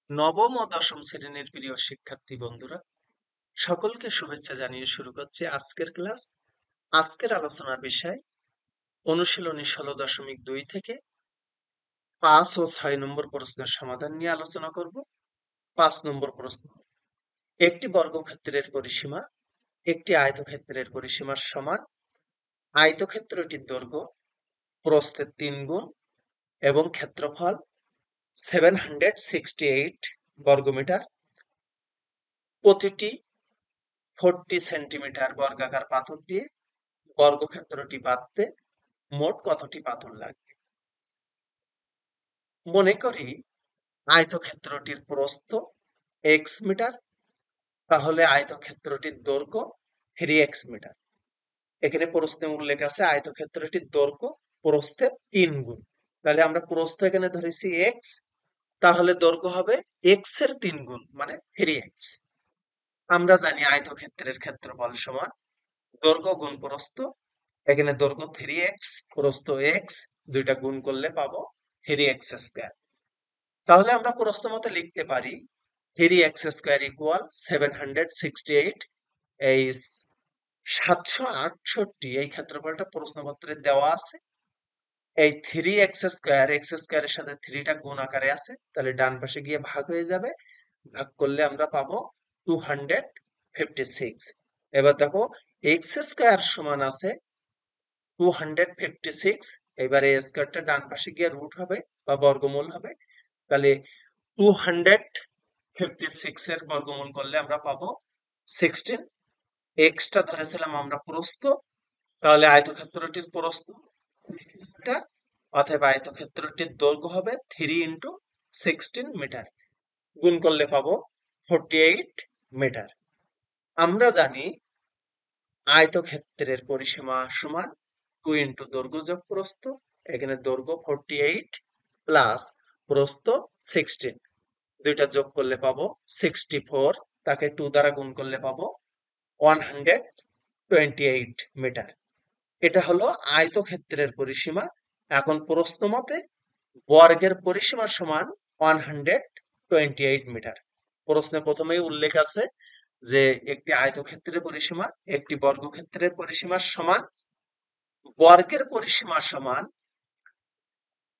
নবম ও দশম শ্রেণীর প্রিয় শিক্ষার্থী বন্ধুরা, সকলকে শুভেচ্ছা জানিয়ে শুরু করছি আজকের ক্লাস। আজকের আলোচনার বিষয় অনুশীলনী 16.2 থেকে 5 ও 6 নম্বর প্রশ্নের সমাধান নিয়ে আলোচনা করব। 5 নম্বর প্রশ্ন: একটি বর্গক্ষেত্রের পরিসীমা একটি আয়তক্ষেত্রের পরিসীমার সমান। আয়তক্ষেত্রটির দৈর্ঘ্য প্রস্থের 3 গুণ এবং ক্ষেত্রফল 768 বর্গমিটার। প্রতিটি 40 সেন্টিমিটার বর্গাকার পাথর দিয়ে বর্গক্ষেত্রটি বাঁধতে মোট কতটি পাথর লাগবে? মনে করি আয়তক্ষেত্রটির প্রস্থ x মিটার, তাহলে আয়তক্ষেত্রটির দৈর্ঘ্য 3x মিটার। এখানে প্রশ্নে উল্লেখ আছে আয়তক্ষেত্রটির দৈর্ঘ্য প্রস্থের 3 গুণ। তাহলে আমরা প্রস্থ এখানে ধরেছি x, তাহলে দৈর্ঘ্য হবে x এর 3 গুণ মানে 3x। আমরা জানি আয়তক্ষেত্রের ক্ষেত্রফল সমান দৈর্ঘ্য গুণ প্রস্থ। এখানে দৈর্ঘ্য 3x, প্রস্থ x, দুইটা গুণ করলে পাবো 3x স্কয়ার। তাহলে আমরা প্রশ্ন মতে লিখতে পারি 3x স্কয়ার ইকুয়াল 768। এই 768 এই ক্ষেত্রফলটা প্রশ্নপত্রে দেওয়া আছে। এই 3x স্কয়ার, x স্কয়ারের সাথে 3 টা গুণ আকারে আছে, তাহলে ডান পাশে গিয়ে ভাগ হয়ে যাবে। ভাগ করলে আমরা পাবো 256। এবার দেখো x স্কয়ার সমান আছে 256। এবারে a স্কয়ারটা ডান পাশে গিয়ে রুট হবে বা বর্গমূল হবে। তাহলে 256 এর বর্গমূল করলে আমরা পাবো 16। এক্সটা ধরেছিলাম আমরা প্রস্থ, তাহলে আয়তক্ষেত্রটির প্রস্থ 16 মিটার, অতএব আয়তক্ষেত্রটির দৈর্ঘ্য হবে 3 ইন্টু 16 মিটার। গুণ করলে পাবো 48 মিটার। আমরা জানি আয়তক্ষেত্রের পরিসীমা সমান 2 ইন্টু দৈর্ঘ্য যোগ প্রস্থ। এখানে দৈর্ঘ্য 48 প্লাস প্রস্থ 16, দুইটা যোগ করলে পাবো 64, তাকে 2 দ্বারা গুণ করলে পাবো 128 মিটার। এটা হলো আয়তক্ষেত্রের পরিসীমা। এখন প্রশ্ন মতে বর্গের পরিসীমা সমান 128 মিটার। প্রশ্নে প্রথমেই উল্লেখ আছে যে একটি আয়তক্ষেত্রের পরিসীমা একটি বর্গক্ষেত্রের পরিসীমার সমান। বর্গের পরিসীমা সমান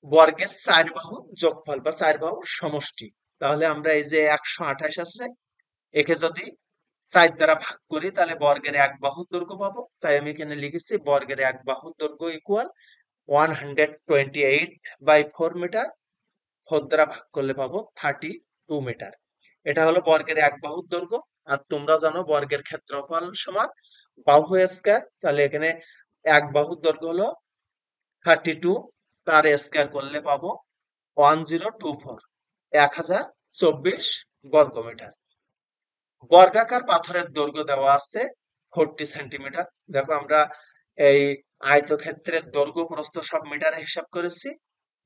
বর্গের 4 বাহুর যোগফল বা 4 বাহুর সমষ্টি। তাহলে আমরা এই যে 128 আছে, একে যদি 4 দ্বারা ভাগ করি তাহলে বর্গের 1 বাহুর দৈর্ঘ্য পাবো। তাই আমি এখানে লিখেছি বর্গের 1 বাহুর দৈর্ঘ্য ইকুয়াল 128/4 মিটার। 4 দ্বারা ভাগ করলে পাবো 32 মিটার। এটা হলো বর্গের 1 বাহুর দৈর্ঘ্য। আর তোমরা জানো বর্গের ক্ষেত্রফল সমান বাহু স্কয়ার। তাহলে এখানে 1 বাহুর দৈর্ঘ্য হলো 32, তার স্কয়ার করলে পাবো 1024, 1024 বর্গমিটার। বর্গাকার পাথরের দৈর্ঘ্য দেওয়া আছে 40 সেন্টিমিটার। দেখো আমরা এই আয়তক্ষেত্রের দৈর্ঘ্য প্রস্থ সব মিটারে হিসাব করেছি,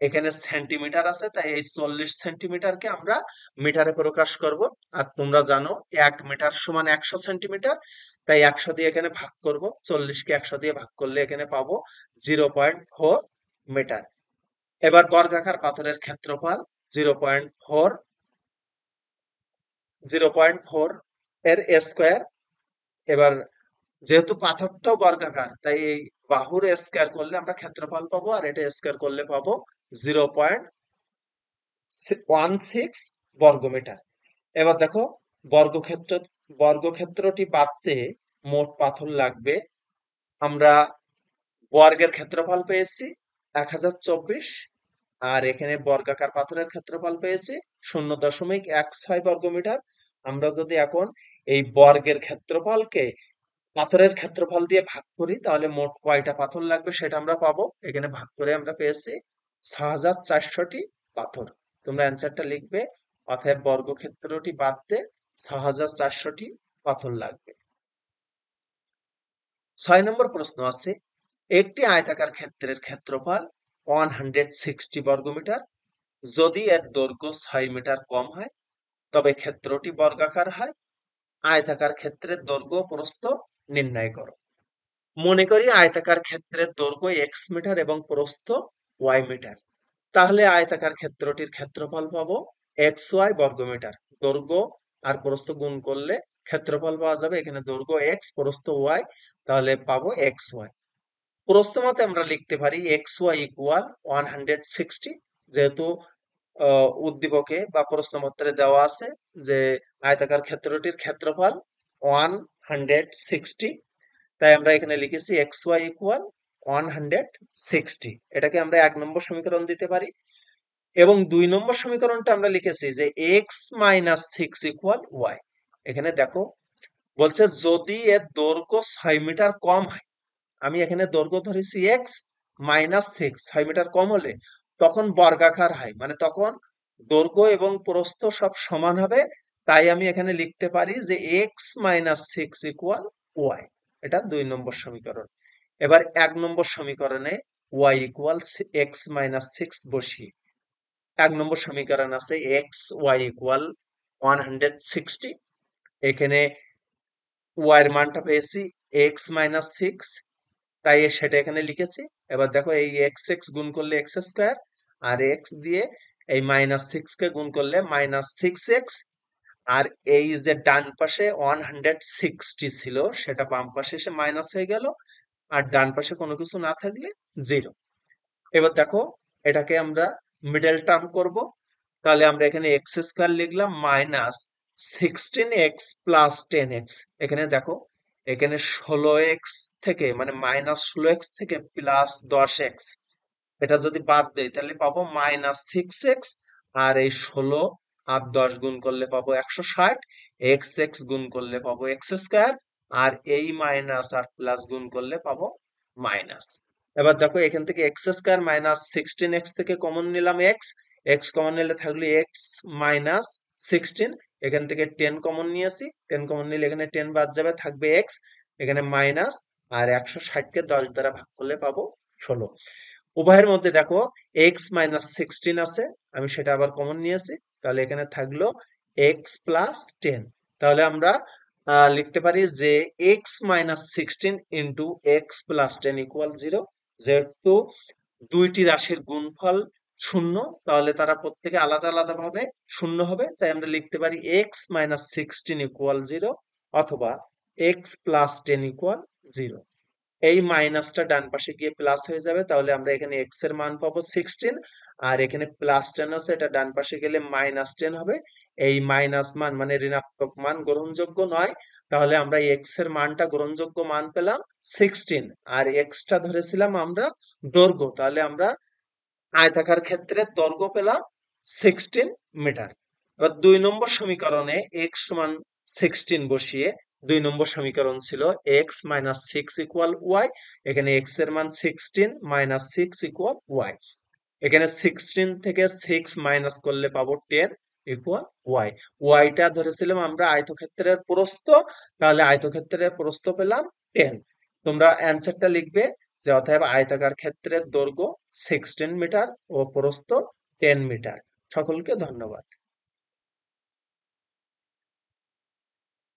এখানে সেন্টিমিটার আছে, তাই এই 40 সেন্টিমিটারকে আমরা মিটারে প্রকাশ করব। আর তোমরা জানো 1 মিটার সমান 100 সেন্টিমিটার, তাই 100 দিয়ে এখানে ভাগ করব। 40কে 100 দিয়ে ভাগ করলে এখানে পাবো 0.4 মিটার। এবার বর্গাকার পাথরের ক্ষেত্রফল 0.4 এর স্কয়ার। এবার যেহেতু পাথরটাও বর্গাকার, তাই এই বাহুর স্কয়ার করলে আমরা ক্ষেত্রফল পাবো, আর এটা স্কয়ার করলে পাবো 0.16 বর্গমিটার। এবার দেখো বর্গক্ষেত্র বর্গক্ষেত্রটি বাঁধতে মোট পাথর লাগবে। আমরা বর্গের ক্ষেত্রফল পেয়েছি 1024, আর এখানে বর্গাকার পাথরের ক্ষেত্রফল পেয়েছি 0.16 বর্গমিটার। আমরা যদি এখন এই বর্গের ক্ষেত্রফলকে পাথরের ক্ষেত্রফল দিয়ে ভাগ করি তাহলে মোট কয়টা পাথর লাগবে সেটা আমরা পাবো। এখানে ভাগ করে আমরা পেয়েছি 6400টি পাথর। তোমরা অ্যান্সারটা লিখবে, অতএব বর্গক্ষেত্রটি বাঁধতে 6400টি পাথর লাগবে। 6 নম্বর প্রশ্ন আছে একটি আয়তাকার ক্ষেত্রের ক্ষেত্রফল 160 বর্গমিটার। যদি এর দৈর্ঘ্য 6 মিটার কম হয় তবে ক্ষেত্রটি বর্গাকার হয়। আয়তাকার ক্ষেত্রের দৈর্ঘ্য ও প্রস্থ নির্ণয় করো। মনে করি আয়তাকার ক্ষেত্রের দৈর্ঘ্য x মিটার এবং প্রস্থ y মিটার। তাহলে আয়তাকার ক্ষেত্রটির ক্ষেত্রফল পাবো এক্স ওয়াই বর্গমিটার। দৈর্ঘ্য আর প্রস্থ গুণ করলে ক্ষেত্রফল পাওয়া যাবে। এখানে দৈর্ঘ্য এক্স, প্রস্থ ওয়াই, তাহলে পাবো এক্স ওয়াই। প্রস্থ মতে আমরা লিখতে পারি এক্স ওয়াই ইকুয়াল 160, যেহেতু উদ্দীপকে বা প্রশ্নপত্রে দেওয়া আছে যে আয়তাকার ক্ষেত্রটির ক্ষেত্রফল 160, তাই আমরা এখানে লিখেছি এক্স ওয়াই ইকুয়াল 160। এটাকে আমরা 1 নম্বর সমীকরণ দিতে পারি। এবং 2 নম্বর সমীকরণটা আমরা লিখেছি যে x minus six equal y. এখানে দেখো বলছে যদি এর দৈর্ঘ্য 6 মিটার কম হয়, আমি এখানে দৈর্ঘ্য ধরেছি এক্স মাইনাস সিক্স, 6 মিটার কম হলে তখন বর্গাকার হয়, মানে তখন দৈর্ঘ্য এবং প্রস্থ সব সমান হবে। তাই আমি এখানে লিখতে পারি যে x minus six equal y. এটা 2 নম্বর সমীকরণ। এবার 1 নম্বর সমীকরণে y equal x minus six বসিয়ে 1 নম্বর সমীকরণ আছে এক্স ওয়াই ইকুয়াল 160। এখানে ওয়াই এর মানটা পেয়েছি এক্স মাইনাস সিক্স, তাই সেটা এখানে লিখেছি। এবার দেখো এই এক্স এক্স গুণ করলে এক্স স্কোয়ার, আর এক্স দিয়ে এই মাইনাস সিক্স কে গুণ করলে মাইনাস সিক্স এক্স, আর এই যে ডান পাশে 160 ছিল সেটা বাম পাশে এসে মাইনাস হয়ে গেল, আর ডান পাশে কোনো কিছু না থাকলে জিরো। এবার দেখো এটাকে আমরা মিডল টার্ম করব, তাহলে আমরা এখানে এক্স স্কোয়ার লিখলাম মাইনাস 16x প্লাস 10x। এখানে দেখো এখানে 16x থেকে মানে -16x থেকে +10x, এটা যদি বাদ দেই তাহলে পাবো -6x, আর এই 16 আর 10 গুণ করলে পাবো 160, এক্স এক্স গুণ করলে পাবো এক্স স্কোয়ার, আর এই মাইনাস আর প্লাস গুণ করলে পাবো মাইনাস। এবার দেখো এখান থেকে এক্স স্কোয়ার মাইনাস 16x থেকে কমন নিলাম এক্স, এক্স কমন নিলে থাকলো এক্স মাইনাস 16, এখান থেকে 10 কমন নিয়েছি, 10 কমন নিলে এখানে 10 বাদ যাবে, থাকবে এক্স, এখানে মাইনাস, আর 160 কে 10 দ্বারা ভাগ করলে পাবো 16। উভয়ের মধ্যে দেখো এক্স মাইনাস 16 আছে, আমি সেটা আবার কমন নিয়েছি, তাহলে এখানে থাকলো এক্স প্লাস 10। তাহলে আমরা লিখতে পারি যে x minus 16 into x plus 10 equal 0। যেহেতু দুইটি রাশির গুণফল শূন্য, তাহলে তারা প্রত্যেকে আলাদা আলাদা ভাবে শূন্য হবে, তাই আমরা লিখতে পারি এক্স মাইনাস 16 ইকুয়াল 0, অথবা এক্স প্লাস 10 ইকুয়াল 0। এই মাইনাসটা ডান পাশে গিয়ে প্লাস হয়ে যাবে, তাহলে আমরা এখানে এক্স এর মান পাবো 16, আর এখানে প্লাস 10 আছে, এটা ডান পাশে গেলে -10 হবে। এই মাইনাস মান মানে ঋণাত্মক মান গ্রহণযোগ্য নয়, তাহলে আমরা এক্স এর মানটা গ্রহণযোগ্য মান পেলাম 16, আর এক্সটা ধরেছিলাম আমরা দৈর্ঘ্য, তাহলে আমরা আয়তাকার ক্ষেত্রে দৈর্ঘ্য পেলাম 16 মিটার। এবার 2 নম্বর সমীকরণে x সমান 16 বসিয়ে 2 নম্বর সমীকরণ ছিল x minus six equal y. এখানে x এর মান 16 মাইনাস সিক্স ইকুয়াল ওয়াই। এখানে 16 থেকে 6 মাইনাস করলে পাবো 10 ইকুয়াল ওয়াই। ওয়াইটা ধরেছিলাম আমরা আয়তক্ষেত্রের প্রস্থ, তাহলে আয়তক্ষেত্রের প্রস্থ পেলাম 10। তোমরা অ্যান্সারটা লিখবে যে অতএব আয়তাকার ক্ষেত্রের দৈর্ঘ্য 16 মিটার ও প্রস্থ 10 মিটার। সকলকে ধন্যবাদ।